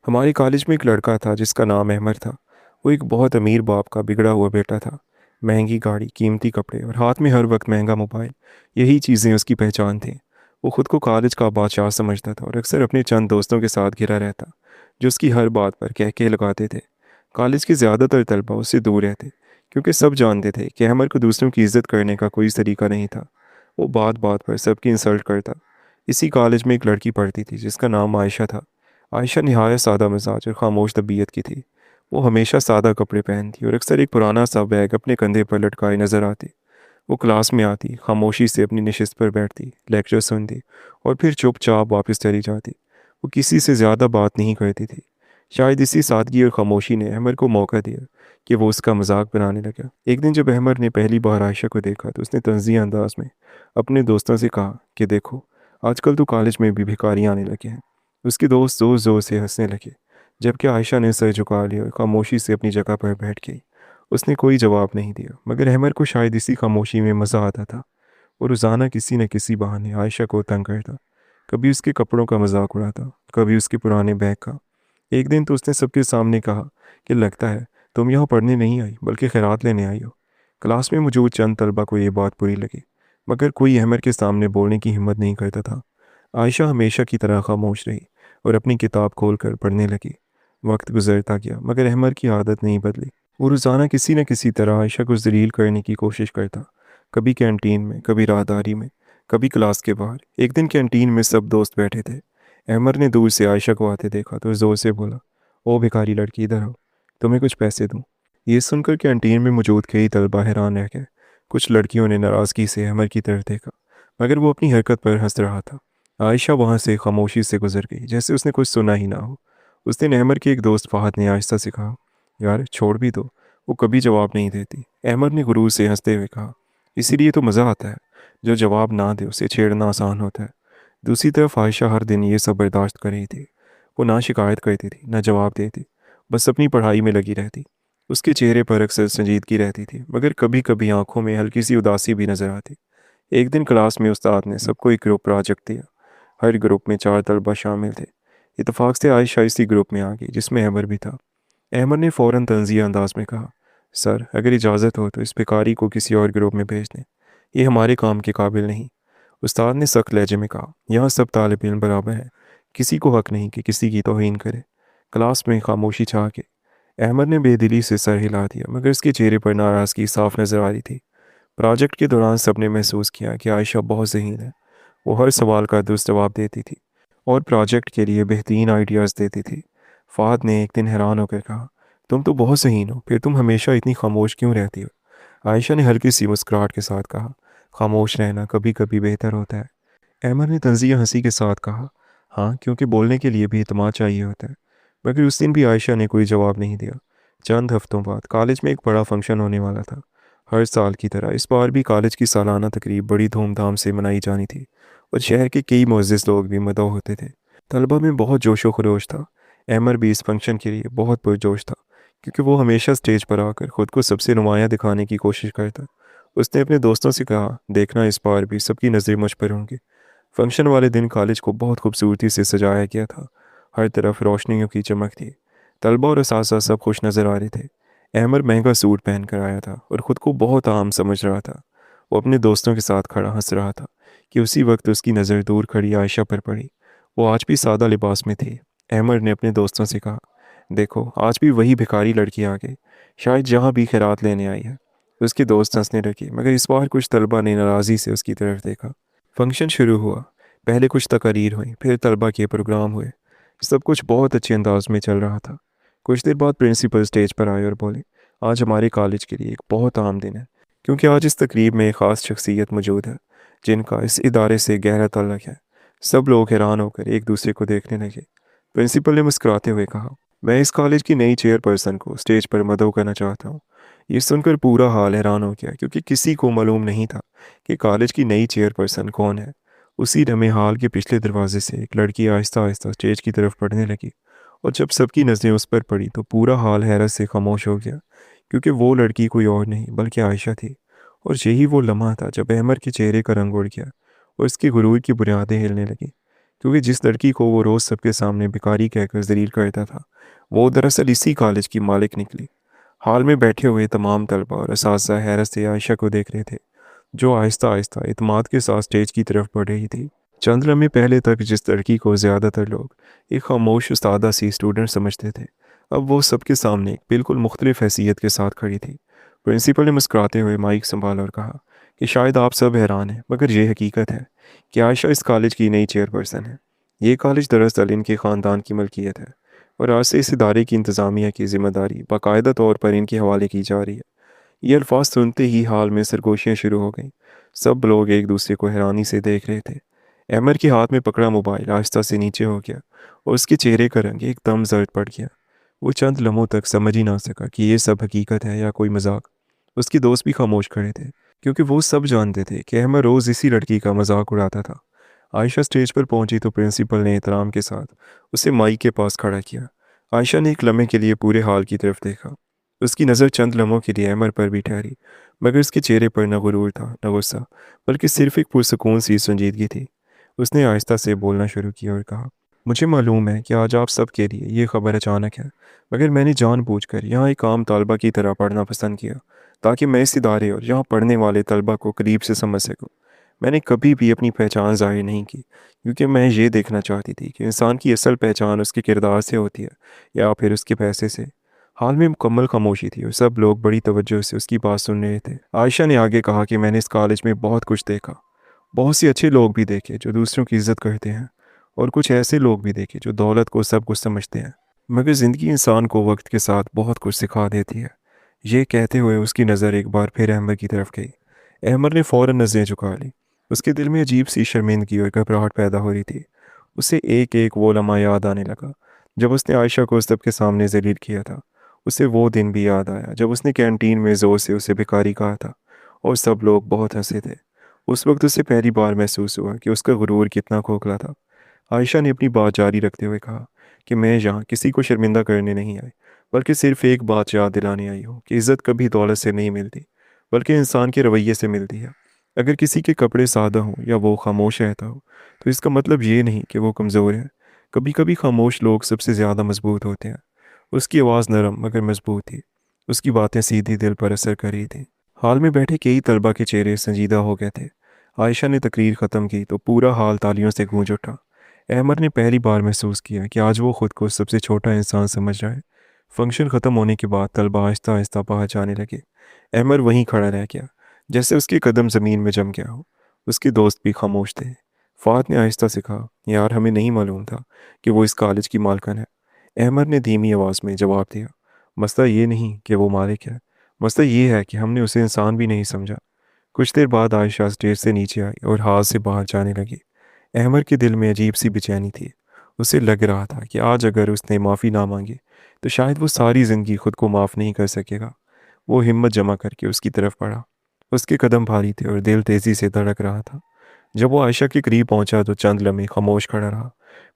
हमारे कॉलेज में एक लड़का था जिसका नाम अहमद था। वो एक बहुत अमीर बाप का बिगड़ा हुआ बेटा था। महंगी गाड़ी, कीमती कपड़े और हाथ में हर वक्त महंगा मोबाइल, यही चीज़ें उसकी पहचान थी। वो खुद को कॉलेज का बादशाह समझता था और अक्सर अपने चंद दोस्तों के साथ घिरा रहता, जो उसकी हर बात पर कह के लगाते थे। कॉलेज के ज़्यादातर तलबा उससे दूर रहते, क्योंकि सब जानते थे कि अहमद को दूसरों की इज्जत करने का कोई तरीका नहीं था। वो बात बात पर सबकी इंसल्ट करता। इसी कॉलेज में एक लड़की पढ़ती थी जिसका नाम आयशा था। आयशा निहायत सादा मिजाज और खामोश तबीयत की थी। वो हमेशा सादा कपड़े पहनती और अक्सर एक पुराना सा बैग अपने कंधे पर लटकाए नजर आती। वो क्लास में आती, खामोशी से अपनी नशिस्त पर बैठती, लेक्चर सुनती और फिर चुपचाप वापस चली जाती। वो किसी से ज़्यादा बात नहीं करती थी। शायद इसी सादगी और खामोशी ने अहमद को मौका दिया कि वो उसका मजाक बनाने लगा। एक दिन जब अहमद ने पहली बार आयशा को देखा तो उसने तंज़िया अंदाज में अपने दोस्तों से कहा कि देखो, आजकल तो कॉलेज में भी भिखारी आने लगे हैं। उसके दोस्त ज़ोर ज़ोर से हंसने लगे, जबकि आयशा ने सर झुका लिया और खामोशी से अपनी जगह पर बैठ गई। उसने कोई जवाब नहीं दिया, मगर अहमद को शायद इसी खामोशी में मज़ा आता था। वो रोज़ाना किसी न किसी बहाने आयशा को तंग करता। कभी उसके कपड़ों का मजाक उड़ाता, कभी उसके पुराने बैग का। एक दिन तो उसने सबके सामने कहा कि लगता है तुम यहाँ पढ़ने नहीं आई बल्कि खैरात लेने आई हो। क्लास में मौजूद चंद तलबा को ये बात बुरी लगी, मगर कोई अहमद के सामने बोलने की हिम्मत नहीं करता था। आयशा हमेशा की तरह खामोश रही और अपनी किताब खोलकर पढ़ने लगी। वक्त गुजरता गया, मगर अहमद की आदत नहीं बदली। वो रोज़ाना किसी न किसी तरह आयशा को जलील करने की कोशिश करता। कभी कैंटीन में, कभी राहदारी में, कभी क्लास के बाहर। एक दिन कैंटीन में सब दोस्त बैठे थे। अहमद ने दूर से आयशा को आते देखा तो ज़ोर से बोला, ओ भिखारी लड़की, इधर आओ, तुम्हें कुछ पैसे दूँ। ये सुनकर कैंटीन में मौजूद कई तलबा हैरान रह गए। कुछ लड़कियों ने नाराज़गी से अहमद की तरफ देखा, मगर वो अपनी हरकत पर हंस रहा था। आयशा वहाँ से खामोशी से गुजर गई, जैसे उसने कुछ सुना ही ना हो। उस दिन अहमद के एक दोस्त फहद ने आहिस्ता से कहा, यार छोड़ भी दो, वो कभी जवाब नहीं देती। अहमद ने गुरूर से हंसते हुए कहा, इसीलिए तो मज़ा आता है, जो जवाब ना दे उसे छेड़ना आसान होता है। दूसरी तरफ आयशा हर दिन ये सब बर्दाश्त कर रही थी। वो ना शिकायत करती थी, ना जवाब देती, बस अपनी पढ़ाई में लगी रहती। उसके चेहरे पर अक्सर संजीदगी रहती थी, मगर कभी कभी आंखों में हल्की सी उदासी भी नजर आती। एक दिन क्लास में उस्ताद ने सबको एक ग्रुप प्रोजेक्ट दिया। हर ग्रुप में 4 तलबा शामिल थे। इतफाक से आयशा इसी ग्रुप में आ गई, जिसमें अहमद भी था। अहमद ने फ़ौरन तंज़िया अंदाज में कहा, सर अगर इजाज़त हो तो इस भिखारी को किसी और ग्रुप में भेज दें, ये हमारे काम के काबिल नहीं। उस्ताद ने सख्त लहजे में कहा, यहाँ सब तालिब इल्म बराबर हैं, किसी को हक नहीं कि किसी की तौहीन करे। क्लास में खामोशी छा के अहमद ने बेदिली से सर हिला दिया, मगर उसके चेहरे पर नाराज़गी साफ नज़र आ रही थी। प्रोजेक्ट के दौरान सबने महसूस किया कि आयशा बहुत ज़हीन है। वो हर सवाल का दुरुस्त जवाब देती थी और प्रोजेक्ट के लिए बेहतरीन आइडियाज़ देती थी। फ़ाद ने एक दिन हैरान होकर कहा, तुम तो बहुत ज़हीन हो, फिर तुम हमेशा इतनी खामोश क्यों रहती हो? आयशा ने हल्की सी मुस्कुराहट के साथ कहा, खामोश रहना कभी कभी बेहतर होता है। अहमद ने तंज़िया हंसी के साथ कहा, हाँ, क्योंकि बोलने के लिए भी इत्मीनान चाहिए होता है। मगर उस दिन भी आयशा ने कोई जवाब नहीं दिया। चंद हफ्तों बाद कॉलेज में एक बड़ा फंक्शन होने वाला था। हर साल की तरह इस बार भी कॉलेज की सालाना तकरीब बड़ी धूमधाम से मनाई जानी थी और शहर के कई मुअज़्ज़िज़ लोग भी मदऊ होते थे। तलबा में बहुत जोशो खरोश था। अहमद भी इस फंक्शन के लिए बहुत पुरजोश था, क्योंकि वो हमेशा स्टेज पर आकर ख़ुद को सबसे नुमायाँ दिखाने की कोशिश करता। उसने अपने दोस्तों से कहा, देखना इस बार भी सबकी नज़रें मुझ पर होंगी। फंक्शन वाले दिन कॉलेज को बहुत खूबसूरती से सजाया गया था। हर तरफ रोशनियों की चमक थी। तलबा और असातिज़ा सब खुश नज़र आ रहे थे। अहमद महंगा सूट पहन कर आया था और ख़ुद को बहुत आम समझ रहा था। वो अपने दोस्तों के साथ खड़ा हंस रहा था कि उसी वक्त उसकी नज़र दूर खड़ी आयशा पर पड़ी। वो आज भी सादा लिबास में थी। अहमद ने अपने दोस्तों से कहा, देखो, आज भी वही भिखारी लड़की आ गई, शायद जहाँ भी खैरात लेने आई है। उसके दोस्त हंसने लगे, मगर इस बार कुछ तलबा ने नाराज़ी से उसकी तरफ देखा। फंक्शन शुरू हुआ। पहले कुछ तकारीर हुई, फिर तलबा के प्रोग्राम हुए। सब कुछ बहुत अच्छे अंदाज में चल रहा था। कुछ देर बाद प्रिंसिपल स्टेज पर आए और बोले, आज हमारे कॉलेज के लिए एक बहुत अहम दिन है, क्योंकि आज इस तकरीब में एक ख़ास शख्सियत मौजूद है जिनका इस इदारे से गहरा ताल्लुक़ है। सब लोग हैरान होकर एक दूसरे को देखने लगे। प्रिंसिपल ने मुस्कुराते हुए कहा, मैं इस कॉलेज की नई चेयरपर्सन को स्टेज पर मदऊ करना चाहता हूँ। ये सुनकर पूरा हाल हैरान हो गया, क्योंकि किसी को मालूम नहीं था कि कॉलेज की नई चेयरपर्सन कौन है। उसी लम्हे हाल के पिछले दरवाजे से एक लड़की आहिस्ता आहिस्ता स्टेज की तरफ बढ़ने लगी, और जब सबकी नज़रें उस पर पड़ी तो पूरा हाल हैरत से खामोश हो गया, क्योंकि वो लड़की कोई और नहीं बल्कि आयशा थी। और यही वो लम्हा था जब अहमद के चेहरे का रंग उड़ गया और उसकी गुरूर की बुनियादें हिलने लगी। क्योंकि जिस लड़की को वो रोज़ सबके सामने भिखारी कहकर जलील करता था, वो दरअसल इसी कॉलेज की मालिक निकली। हाल में बैठे हुए तमाम तलबा और असातिज़ा हैरत से आयशा को देख रहे थे, जो आहिस्ता आहिस्ता इत्मीनान के साथ स्टेज की तरफ बढ़ रही थी। चंद लम्हे पहले तक जिस लड़की को ज़्यादातर लोग एक खामोश सादा सी स्टूडेंट समझते थे, अब वो सबके सामने एक बिल्कुल मुख्तलिफ हैसियत के साथ खड़ी थी। प्रिंसिपल ने मुस्कुराते हुए माइक संभाला और कहा कि शायद आप सब हैरान हैं, मगर ये हकीकत है कि आयशा इस कॉलेज की नई चेयरपर्सन है। ये कॉलेज दरअसल इनके ख़ानदान की मलकियत है और आज से इस इदारे की इंतज़ामिया की ज़िम्मेदारी बाकायदा तौर पर इनके हवाले की जा रही है। ये अल्फाज सुनते ही हाल में सरगोशियाँ शुरू हो गईं। सब लोग एक दूसरे को हैरानी से देख रहे थे। अहमद के हाथ में पकड़ा मोबाइल आहिस्ता से नीचे हो गया और उसके चेहरे का रंग एकदम जर्द पड़ गया। वो चंद लम्हों तक समझ ही ना सका कि ये सब हकीकत है या कोई मजाक। उसके दोस्त भी खामोश खड़े थे, क्योंकि वो सब जानते थे कि अहमद रोज़ इसी लड़की का मजाक उड़ाता था। आयशा स्टेज पर पहुंची तो प्रिंसिपल ने एहतराम के साथ उसे माइक के पास खड़ा किया। आयशा ने एक लम्हे के लिए पूरे हाल की तरफ देखा। उसकी नज़र चंद लम्हों के लिए अहमद पर भी ठहरी, मगर उसके चेहरे पर न गुरूर था न गुस्सा, बल्कि सिर्फ एक पुरसकून सी संजीदगी थी। उसने आहिस्ता से बोलना शुरू किया और कहा, मुझे मालूम है कि आज आप सब के लिए ये खबर अचानक है, मगर मैंने जानबूझकर यहाँ एक आम तालबा की तरह पढ़ना पसंद किया, ताकि मैं इस इदारे और यहाँ पढ़ने वाले तलबा को करीब से समझ सकूँ। मैंने कभी भी अपनी पहचान ज़ाहिर नहीं की, क्योंकि मैं ये देखना चाहती थी कि इंसान की असल पहचान उसके किरदार से होती है या फिर उसके पैसे से। हाल में मुकम्मल खामोशी थी और सब लोग बड़ी तवज्जो से उसकी बात सुन रहे थे। आयशा ने आगे कहा कि मैंने इस कॉलेज में बहुत कुछ देखा, बहुत से अच्छे लोग भी देखे जो दूसरों की इज्जत करते हैं, और कुछ ऐसे लोग भी देखे जो दौलत को सब कुछ समझते हैं। मगर ज़िंदगी इंसान को वक्त के साथ बहुत कुछ सिखा देती है। ये कहते हुए उसकी नज़र एक बार फिर अहमद की तरफ गई। अहमद ने फ़ौरन नज़रें झुका ली। उसके दिल में अजीब सी शर्मिंदगी और घबराहट पैदा हो रही थी। उसे एक एक वो लम्हा याद आने लगा जब उसने आयशा को सबके सामने जलील किया था। उसे वो दिन भी याद आया जब उसने कैंटीन में ज़ोर से उसे भिखारी कहा था और सब लोग बहुत हंसे थे। उस वक्त उसे पहली बार महसूस हुआ कि उसका गुरूर कितना खोखला था। आयशा ने अपनी बात जारी रखते हुए कहा कि मैं यहाँ किसी को शर्मिंदा करने नहीं आई, बल्कि सिर्फ एक बात याद दिलाने आई हूँ कि इज़्ज़त कभी दौलत से नहीं मिलती, बल्कि इंसान के रवैये से मिलती है। अगर किसी के कपड़े सादा हों या वो खामोश रहता हो, तो इसका मतलब ये नहीं कि वो कमज़ोर है। कभी कभी खामोश लोग सबसे ज़्यादा मजबूत होते हैं। उसकी आवाज़ नरम मगर मजबूत थी। उसकी बातें सीधी दिल पर असर कर रही थी। हाल में बैठे कई तलबा के चेहरे संजीदा हो गए थे। आयशा ने तकरीर ख़त्म की तो पूरा हाल तालियों से गूंज उठा। अहमद ने पहली बार महसूस किया कि आज वो खुद को सबसे छोटा इंसान समझ रहा है। फंक्शन ख़त्म होने के बाद तलबा आहिस्ता आहिस्ता बाहर जाने लगे। अहमद वहीं खड़ा रह गया, जैसे उसके कदम ज़मीन में जम गया हो। उसके दोस्त भी खामोश थे। फ़ात ने आहिस्ता से कहा, यार हमें नहीं मालूम था कि वो इस कॉलेज की मालकिन है। अहमद ने धीमी आवाज़ में जवाब दिया, मसला ये नहीं कि वो मालिक है, मसला ये है कि हमने उसे इंसान भी नहीं समझा। कुछ देर बाद आयशा स्टेज से नीचे आई और हाथ से बाहर जाने लगी। अहमद के दिल में अजीब सी बेचैनी थी। उसे लग रहा था कि आज अगर उसने माफ़ी ना मांगी तो शायद वो सारी ज़िंदगी खुद को माफ़ नहीं कर सकेगा। वो हिम्मत जमा करके उसकी तरफ बढ़ा। उसके कदम भारी थे और दिल तेज़ी से धड़क रहा था। जब वो आयशा के करीब पहुंचा तो चंद लम्हे खामोश खड़ा रहा।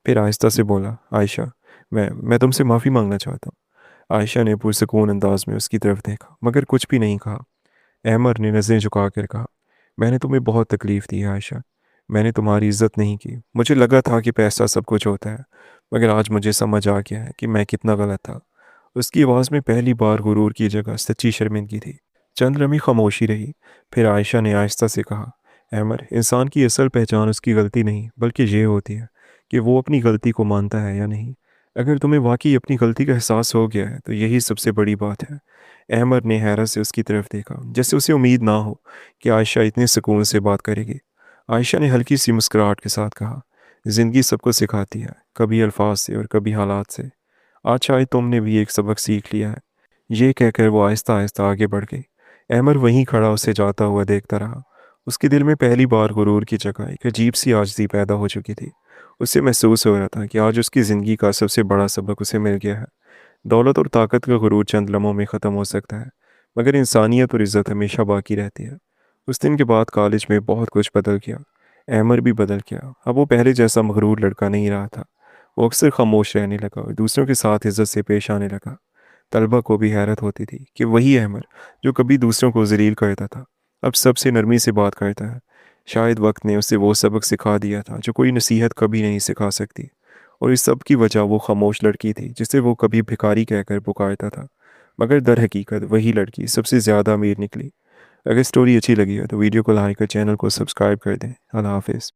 फिर आहिस्ता से बोला, आयशा, मैं तुमसे माफ़ी मांगना चाहता हूँ। आयशा ने पुरसकून अंदाज में उसकी तरफ देखा, मगर कुछ भी नहीं कहा। अहमद ने नज़रें झुका कर कहा, मैंने तुम्हें बहुत तकलीफ़ दी है आयशा। मैंने तुम्हारी इज्जत नहीं की। मुझे लगा था कि पैसा सब कुछ होता है, मगर आज मुझे समझ आ गया है कि मैं कितना गलत था। उसकी आवाज़ में पहली बार गुरूर की जगह सच्ची शर्मिंदगी थी। चंद लम्हे खामोशी रही। फिर आयशा ने आहिस्ता से कहा, अहमद, इंसान की असल पहचान उसकी गलती नहीं बल्कि ये होती है कि वो अपनी गलती को मानता है या नहीं। अगर तुम्हें वाकई अपनी गलती का एहसास हो गया है तो यही सबसे बड़ी बात है। अहमद ने हैरत से उसकी तरफ देखा, जैसे उसे उम्मीद ना हो कि आयशा इतने सुकून से बात करेगी। आयशा ने हल्की सी मुस्कुराहट के साथ कहा, ज़िंदगी सबको सिखाती है, कभी अल्फाज से और कभी हालात से। आज शायद तुमने भी एक सबक सीख लिया है। ये कहकर वो आहिस्ता आहिस्ता आगे बढ़ गई। अहमद वहीं खड़ा उसे जाता हुआ देखता रहा। उसके दिल में पहली बार गुरूर की जगह एक अजीब सी आजिज़ी पैदा हो चुकी थी। उसे महसूस हो रहा था कि आज उसकी ज़िंदगी का सबसे बड़ा सबक उसे मिल गया है। दौलत और ताकत का गुरूर चंद लम्हों में ख़त्म हो सकता है, मगर इंसानियत और इज़्ज़त हमेशा बाकी रहती है। उस दिन के बाद कॉलेज में बहुत कुछ बदल गया। अहमद भी बदल गया। अब वो पहले जैसा मगरूर लड़का नहीं रहा था। वो अक्सर खामोश रहने लगा और दूसरों के साथ इज़्ज़त से पेश आने लगा। तलबा को भी हैरत होती थी कि वही अहमद जो कभी दूसरों को ज़लील करता था, अब सबसे नरमी से बात करता है। शायद वक्त ने उसे वो सबक सिखा दिया था जो कोई नसीहत कभी नहीं सिखा सकती। और इस सब की वजह वो खामोश लड़की थी जिसे वो कभी भिखारी कहकर पुकारता था, मगर दर हकीकत वही लड़की सबसे ज़्यादा अमीर निकली। अगर स्टोरी अच्छी लगी हो तो वीडियो को लाइक और चैनल को सब्सक्राइब कर दें। अल्लाह हाफिज़।